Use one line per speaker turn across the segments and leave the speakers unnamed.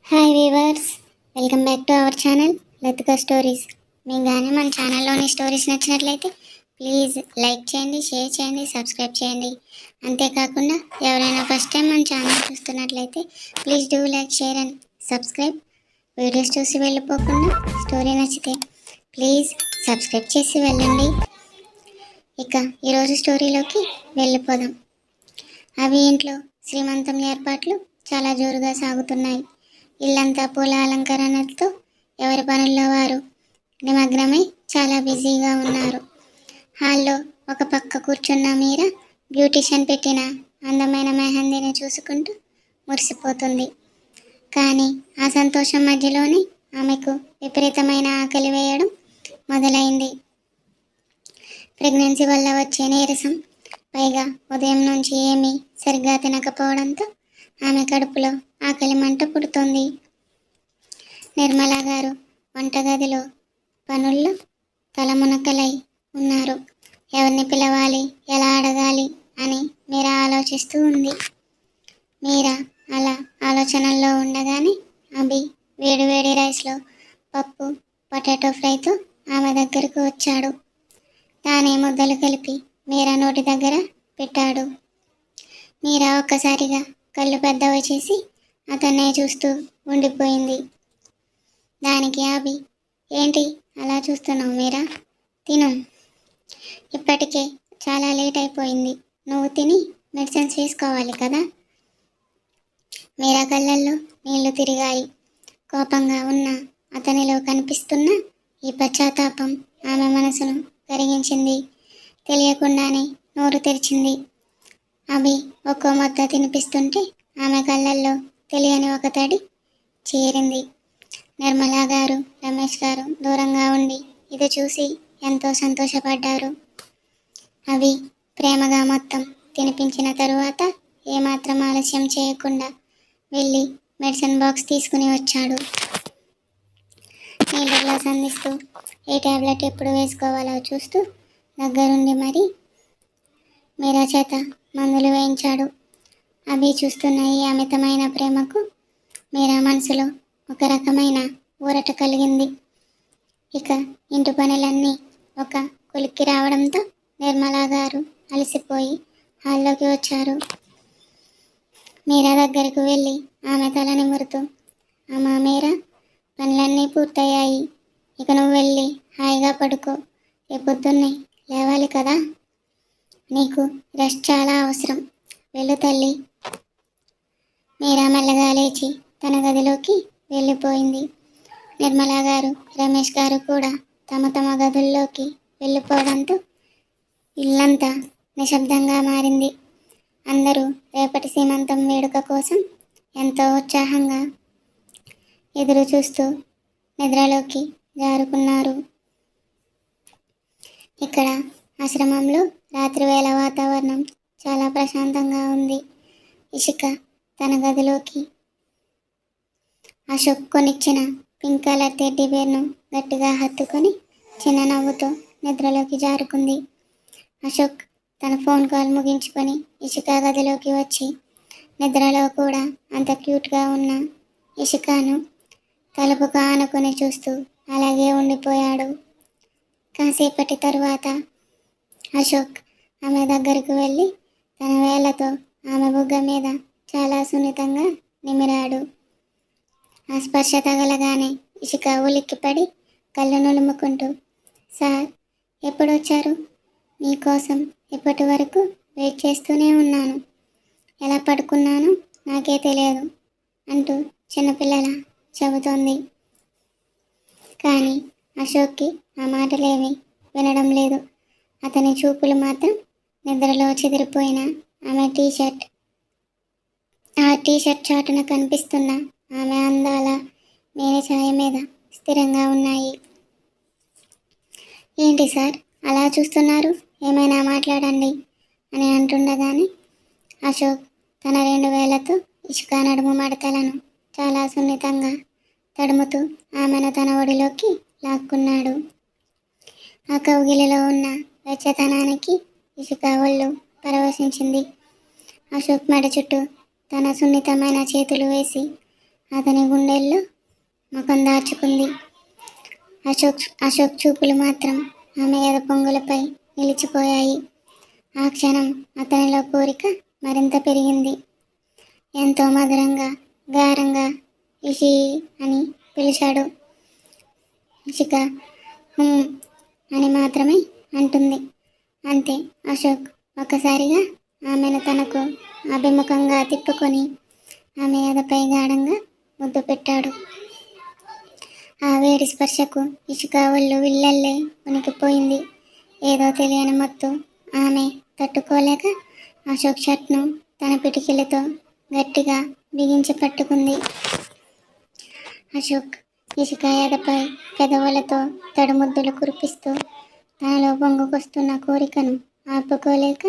Hi weavers, welcome back to our channel Latika stories. మీకు కానీ మన ఛానల్లోని స్టోరీస్ నచ్చినట్లయితే ప్లీజ్ లైక్ చేయండి, షేర్ చేయండి, సబ్స్క్రైబ్ చేయండి. అంతేకాకుండా ఎవరైనా ఫస్ట్ టైం మన ఛానల్ చూస్తున్నట్లయితే please do like, share and subscribe. Videos చూసి వెళ్ళిపోకుండా స్టోరీ నచ్చితే ప్లీజ్ సబ్స్క్రైబ్ చేసి వెళ్ళండి. ఇక ఈరోజు స్టోరీలోకి వెళ్ళిపోదాం. అవి ఇంట్లో శ్రీమంతం ఏర్పాట్లు చాలా జోరుగా సాగుతున్నాయి. ఇల్లంతా పూల అలంకరణలతో ఎవరి పనుల్లో వారు నిమగ్నమై చాలా బిజీగా ఉన్నారు. హాల్లో ఒక పక్క కూర్చున్న మీరా బ్యూటిషియన్ పెట్టిన అందమైన మెహందీని చూసుకుంటూ మురిసిపోతుంది. కానీ ఆ సంతోషం మధ్యలోనే ఆమెకు విపరీతమైన ఆకలి వేయడం మొదలైంది. ప్రెగ్నెన్సీ వల్ల వచ్చే నీరసం, పైగా ఉదయం నుంచి ఏమీ సరిగ్గా తినకపోవడంతో ఆమె కడుపులో ఆకలి మంట పుడుతుంది. నిర్మలా గారు వంటగదిలో పనుల్లో తలమునకలై ఉన్నారు. ఎవరిని పిలవాలి, ఎలా అడగాలి అని మీరా ఆలోచిస్తూ ఉంది. మీరా అలా ఆలోచనల్లో ఉండగానే అభి వేడివేడి రైస్లో పప్పు, పొటాటో ఫ్రైతో ఆమె దగ్గరకు వచ్చాడు. తానే ముద్దలు కలిపి మీరా నోటి దగ్గర పెట్టాడు. మీరా ఒక్కసారిగా కళ్ళు పెద్దవి చేసి అతన్నే చూస్తూ ఉండిపోయింది. దానికి అభి, ఏంటి అలా చూస్తున్నావు మీరా, తిను, ఇప్పటికే చాలా లేట్ అయిపోయింది, నువ్వు తిని మెడిసిన్స్ వేసుకోవాలి కదా. మీరా కళ్ళల్లో నీళ్లు తిరిగాయి. కోపంగా ఉన్న అతనిలో కనిపిస్తున్న ఈ పశ్చాత్తాపం ఆమె మనసును కరిగించింది. తెలియకుండానే నోరు తెరిచింది. అభి ఒక్కో ముద్ద తినిపిస్తుంటే ఆమె కళ్ళల్లో తెలియని ఒక తడి చేరింది. నిర్మలా గారు, రమేష్ గారు దూరంగా ఉండి ఇది చూసి ఎంతో సంతోషపడ్డారు. అభి ప్రేమగా మొత్తం తినిపించిన తరువాత ఏమాత్రం ఆలస్యం చేయకుండా వెళ్ళి మెడిసిన్ బాక్స్ తీసుకుని వచ్చాడు. నీళ్ళ గ్లాస్ అందిస్తూ ఏ టాబ్లెట్ ఎప్పుడు వేసుకోవాలో చూస్తూ దగ్గరుండి మరి మీరా చేత మందులు వేయించాడు. అభి చూస్తున్న ఈ అమితమైన ప్రేమకు మీరా మనసులో ఒక రకమైన ఊరట కలిగింది. ఇక ఇంటి పనులన్నీ ఒక కొలిక్కి రావడంతో నిర్మలా గారు అలసిపోయి హాల్లోకి వచ్చారు. మీరా దగ్గరకు వెళ్ళి ఆమె తల నిమురుతూ, అమ్మా మీరా, పనులన్నీ పూర్తయ్యాయి, ఇక నువ్వు వెళ్ళి హాయిగా పడుకో, రేపొద్దున్నే లేవాలి కదా, నీకు రెస్ట్ చాలా అవసరం, వెళ్ళు తల్లి. మీరా మెల్లగా లేచి తన గదిలోకి వెళ్ళిపోయింది. నిర్మలా గారు, రమేష్ గారు కూడా తమ తమ గదుల్లోకి వెళ్ళిపోవడంతో ఇల్లంతా నిశ్శబ్దంగా మారింది. అందరూ రేపటి సీమంతం వేడుక కోసం ఎంతో ఉత్సాహంగా ఎదురు చూస్తూ నిద్రలోకి జారుకున్నారు. ఇక్కడ ఆశ్రమంలో రాత్రివేళ వాతావరణం చాలా ప్రశాంతంగా ఉంది. ఇషిక తన గదిలోకి అశోక్ కొనిచ్చిన పింక్ కలర్ టెడ్డీ బేర్ను గట్టిగా హత్తుకొని చిన్న నవ్వుతో నిద్రలోకి జారుకుంది. అశోక్ తన ఫోన్ కాల్ ముగించుకొని ఇషిక గదిలోకి వచ్చి నిద్రలో కూడా అంత క్యూట్గా ఉన్న ఇషికాను తలుపుకు ఆనుకొని చూస్తూ అలాగే ఉండిపోయాడు. కాసేపటి తరువాత అశోక్ ఆమె దగ్గరకు వెళ్ళి తన వేళ్లతో ఆమె బుగ్గ మీద చాలా సున్నితంగా నిమిరాడు. ఆ స్పర్శ తగలగానే ఇషిక ఉలిక్కిపడి కళ్ళు నులుముకుంటూ, సార్ ఎప్పుడొచ్చారు, మీకోసం ఇప్పటి వరకు వెయిట్ చేస్తూనే ఉన్నాను, ఎలా పడుకున్నానో నాకే తెలియదు అంటూ చిన్నపిల్లల చెబుతోంది. కానీ అశోక్కి ఆ మాటలేవి వినడం లేదు. అతని చూపులు మాత్రం నిద్రలో చెదిరిపోయిన ఆమె ఆ టీషర్ట్ చాటున కనిపిస్తున్న ఆమె అందాల మేనిఛాయ మీద స్థిరంగా ఉన్నాయి. ఏంటి సార్ అలా చూస్తున్నారు, ఏమైనా మాట్లాడండి అని అంటుండగానే అశోక్ తన 2 వేళ్లతో ఇషిక నడుము మడతలను చాలా సున్నితంగా తడుముతూ ఆమెను తన ఒడిలోకి లాక్కున్నాడు. ఆ కౌగిలిలో ఉన్న వెచ్చతనానికి ఇషిక ఒళ్ళు పరవశించింది. అశోక్ మెడ చుట్టూ తన సున్నితమైన చేతులు వేసి అతని గుండెల్లో ముఖం దాచుకుంది. అశోక్ చూపులు మాత్రం ఆమె ఎద పొంగులపై నిలిచిపోయాయి. ఆ క్షణం అతనిలో కోరిక మరింత పెరిగింది. ఎంతో మధురంగా, గారంగా ఇషి అని పిలిచాడు. ఇషిక అని మాత్రమే అంటుంది. అంతే. అశోక్ ఒక్కసారిగా ఆమెను తనకు అభిముఖంగా తిప్పుకొని ఆమె ఎదపై గాఢంగా ముద్దు పెట్టాడు. ఆ వేడి స్పర్శకు ఇషిక ఒళ్ళు విల్లల్లే ఉనికిపోయింది. ఏదో తెలియని మత్తు ఆమె తట్టుకోలేక అశోక్ షర్ట్ను తన పిటికిలతో గట్టిగా బిగించి పట్టుకుంది. అశోక్ ఇషిక ఎదపై పెదవులతో తడుముద్దులు కురిపిస్తూ తనలో పొంగుకొస్తున్న కోరికను ఆపుకోలేక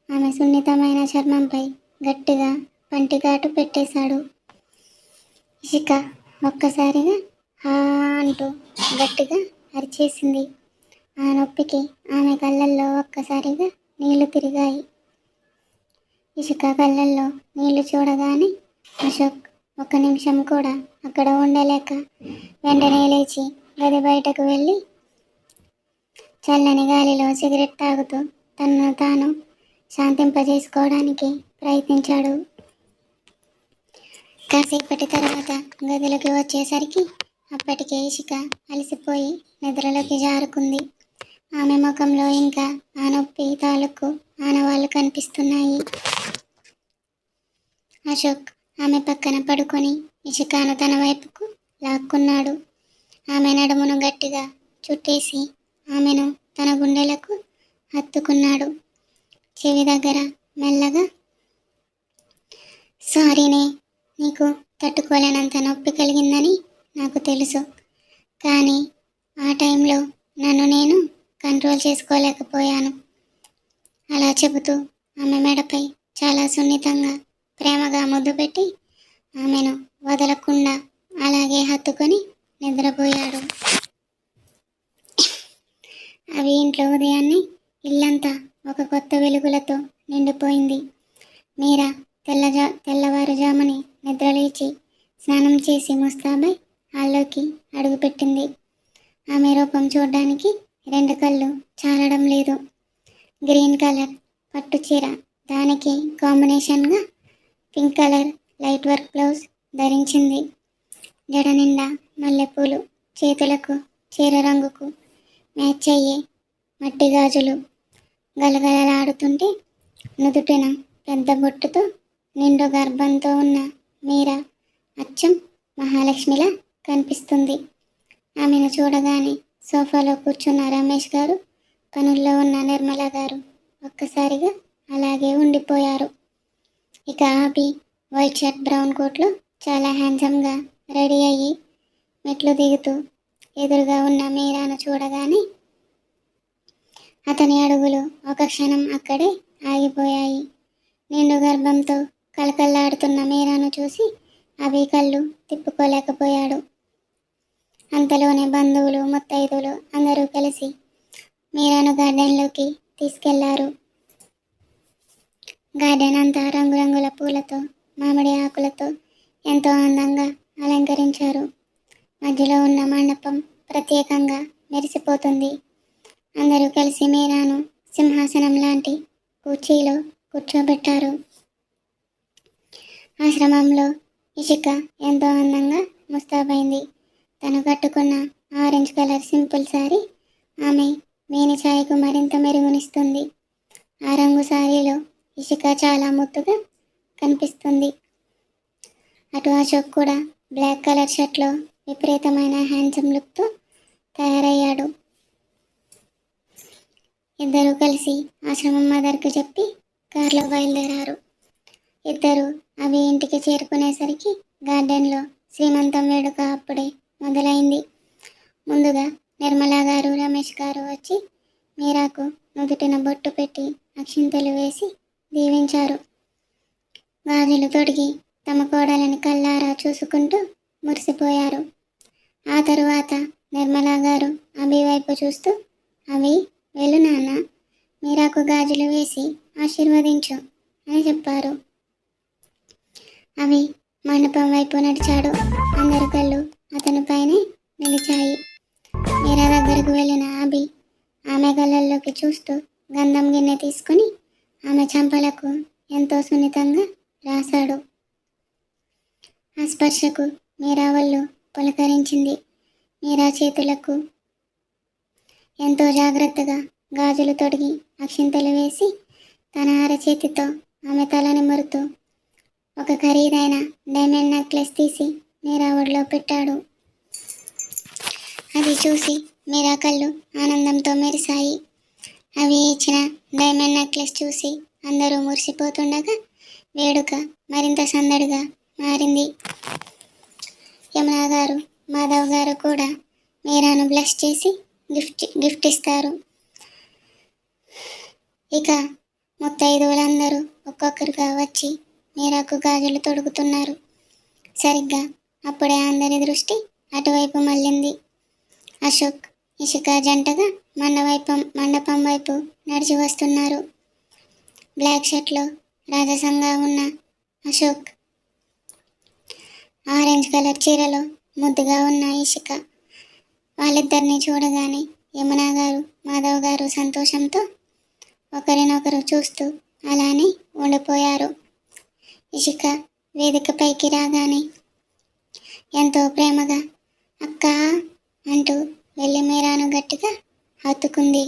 ఆమె సున్నితమైన చర్మంపై గట్టిగా పంటిఘాటు పెట్టేశాడు. ఇషిక ఒక్కసారిగా హా అంటూ గట్టిగా అరిచేసింది. ఆ నొప్పికి ఆమె కళ్ళల్లో ఒక్కసారిగా నీళ్లు తిరిగాయి. ఇషిక కళ్ళల్లో నీళ్లు చూడగానే అశోక్ ఒక్క నిమిషం కూడా అక్కడ ఉండలేక వెంటనే లేచి గది బయటకు వెళ్ళి చల్లని గాలిలో సిగరెట్ తాగుతూ తనను తాను శాంతింపజేసుకోవడానికి ప్రయత్నించాడు. కాసేపటి తర్వాత గదిలోకి వచ్చేసరికి అప్పటికే ఇషిక అలసిపోయి నిద్రలోకి జారుకుంది. ఆమె ముఖంలో ఇంకా ఆ నొప్పి తాలూకు ఆనవాళ్లు కనిపిస్తున్నాయి. అశోక్ ఆమె పక్కన పడుకొని ఇషికాను తన వైపుకు లాక్కున్నాడు. ఆమె నడుమును గట్టిగా చుట్టేసి ఆమెను తన గుండెలకు హత్తుకున్నాడు. చెవి దగ్గర మెల్లగా, సారీనే, నీకు తట్టుకోలేనంత నొప్పి కలిగిందని నాకు తెలుసు. కానీ ఆ టైంలో నన్ను నేను కంట్రోల్ చేసుకోలేకపోయాను. అలా చెబుతూ ఆమె మెడపై చాలా సున్నితంగా ప్రేమగా ముద్దు పెట్టి ఆమెను వదలకుండా అలాగే హత్తుకొని నిద్రపోయాడు. అవి ఇంట్లో ఉదయాన్నే ఇల్లంతా ఒక కొత్త వెలుగులతో నిండిపోయింది. మీరా తెల్లవారుజాముని నిద్రలేచి స్నానం చేసి ముస్తాబై హాల్లోకి అడుగుపెట్టింది. ఆమె రూపం చూడడానికి రెండు కళ్ళు చాలడం లేదు. గ్రీన్ కలర్ పట్టు చీర, దానికి కాంబినేషన్గా pink colour light work blouse ధరించింది. జడ నిండా మల్లెపూలు, చేతులకు చీర రంగుకు మ్యాచ్ అయ్యే మట్టి గాజులు గలగలలాడుతుంటే నుదుటిన పెద్ద బొట్టుతో నిండు గర్భంతో ఉన్న మీరా అచ్చం మహాలక్ష్మిలా కనిపిస్తుంది. ఆమెను చూడగానే సోఫాలో కూర్చున్న రమేష్ గారు, పనుల్లో ఉన్న నిర్మల గారు ఒక్కసారిగా అలాగే ఉండిపోయారు. ఇక ఆపి వైట్ షర్ట్ బ్రౌన్ కోట్లో చాలా హ్యాండ్సమ్గా రెడీ అయ్యి మెట్లు దిగుతూ ఎదురుగా ఉన్న మీరాను చూడగానే అతని అడుగులు ఒక క్షణం అక్కడే ఆగిపోయాయి. నిండు గర్భంతో కలకల్లాడుతున్న మీరాను చూసి అవి కళ్ళు తిప్పుకోలేకపోయాడు. అంతలోనే బంధువులు, ముత్తైదులు అందరూ కలిసి మీరాను గార్డెన్లోకి తీసుకెళ్లారు. గార్డెన్ అంతా రంగురంగుల పూలతో, మామిడి ఆకులతో ఎంతో అందంగా అలంకరించారు. మధ్యలో ఉన్న మండపం ప్రత్యేకంగా మెరిసిపోతుంది. అందరూ కలిసి మీరాను సింహాసనం లాంటి కుర్చీలో కూర్చోబెట్టారు. ఆశ్రమంలో ఇషిక ఎంతో అందంగా ముస్తాబైంది. తను కట్టుకున్న ఆరెంజ్ కలర్ సింపుల్ శారీ ఆమె మేని ఛాయకు మరింత మెరుగునిస్తుంది. ఆ రంగు శారీలో ఇషిక చాలా ముద్దుగా కనిపిస్తుంది. అటు అశోక్ కూడా బ్లాక్ కలర్ షర్ట్లో విపరీతమైన హ్యాండ్సమ్ లుక్తో తయారయ్యాడు. ఇద్దరూ కలిసి ఆశ్రమం మదర్కు చెప్పి కారులో బయలుదేరారు. ఇద్దరు అవి ఇంటికి చేరుకునేసరికి గార్డెన్లో శ్రీమంతం వేడుక అప్పుడే మొదలైంది. ముందుగా నిర్మలా గారు, రమేష్ గారు వచ్చి మీరాకు నుదుటిన బొట్టు పెట్టి అక్షింతలు వేసి దీవించారు. గాజులు తొడిగి తమ కోడలని కళ్ళారా చూసుకుంటూ మురిసిపోయారు. ఆ తరువాత నిర్మలా గారు అభి వైపు చూస్తూ, అవి వెళ్ళు నాన్న, మీరాకు గాజులు వేసి ఆశీర్వదించు అని చెప్పారు. అవి మండపం వైపు నడిచాడు. అందరి కళ్ళు అతని పైనే నిలిచాయి. మీరా దగ్గరకు వెళ్ళిన అభి ఆమె కళ్ళల్లోకి చూస్తూ గంధం గిన్నె తీసుకుని ఆమె చెంపలకు ఎంతో సున్నితంగా రాశాడు. ఆ స్పర్శకు మీరా ఒళ్ళు పులకరించింది. మీరా చేతులకు ఎంతో జాగ్రత్తగా గాజులు తొడిగి అక్షింతలు వేసి తన అరచేతితో ఆమె తలని మురుతూ ఒక ఖరీదైన డైమండ్ నెక్లెస్ తీసి మీరా ఒడిలో పెట్టాడు. అది చూసి మీరా కళ్ళు ఆనందంతో మెరిశాయి. అవి ఇచ్చిన డైమండ్ నెక్లెస్ చూసి అందరూ మురిసిపోతుండగా వేడుక మరింత సందడిగా మారింది. యమునా గారు, మాధవ్ గారు కూడా మీరాను బ్లెస్ చేసి గిఫ్ట్ ఇస్తారు. ఇక ముత్తైదువులందరూ ఒక్కొక్కరుగా వచ్చి మీరాకు గాజులు తొడుగుతున్నారు. సరిగ్గా అప్పుడే అందరి దృష్టి అటువైపు మళ్ళింది. అశోక్, ఇషిక జంటగా మండపం వైపు నడిచి వస్తున్నారు. బ్లాక్ షర్ట్లో రాజసంగా ఉన్న అశోక్, ఆరెంజ్ కలర్ చీరలో ముద్దుగా ఉన్న ఇషిక. వాళ్ళిద్దరిని చూడగానే యమునా గారు, మాధవ్ గారు సంతోషంతో ఒకరినొకరు చూస్తూ అలానే ఉండిపోయారు. ఇషిక వేదికపైకి రాగానే ఎంతో ప్రేమగా అక్కా అంటూ వెళ్ళి మీరాను గట్టిగా హత్తుకుంది.